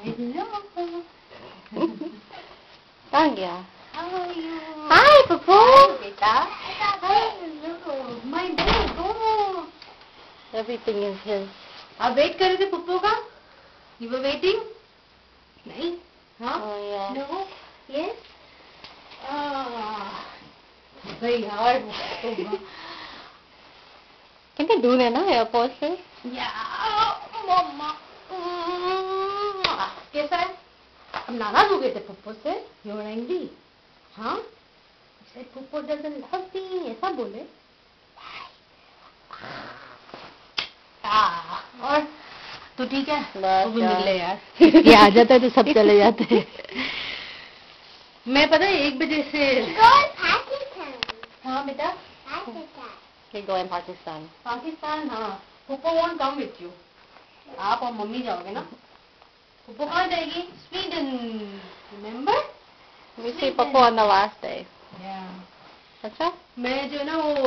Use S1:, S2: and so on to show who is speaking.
S1: Hello.
S2: Tanya.
S1: How are you?
S2: Hi, Popo.
S1: Hi, beta. Hello. My boy, go.
S2: Everything is his.
S1: आप wait कर रहे थे पुप्पो का? You were waiting? नहीं? हाँ?
S2: Oh, yeah.
S1: No? Yes? Very hard.
S2: Can you do that now? Your poses?
S1: Yeah, मम्मा. कैसा है? अब नाराज हो गए थे पुप्पो से? You're angry? हाँ? Said पुप्पो doesn't love me. ऐसा बोले? और तो ठीक है? तो भी मिल ले यार.
S2: ये आ जाता है तो सब चले जाते हैं.
S1: मैं पता है 1 बजे से.
S3: Pakistan.
S1: हाँ बेटा.
S3: Pakistan.
S2: You go in Pakistan.
S1: Pakistan हाँ. पुप्पो won't come with you. आप और मम्मी जाओगे ना? पुप्पो कहाँ जाएगी? Sweden. Remember?
S2: We see Popo on the last day.
S1: Yeah.
S2: अच्छा?
S1: मैं जो है ना वो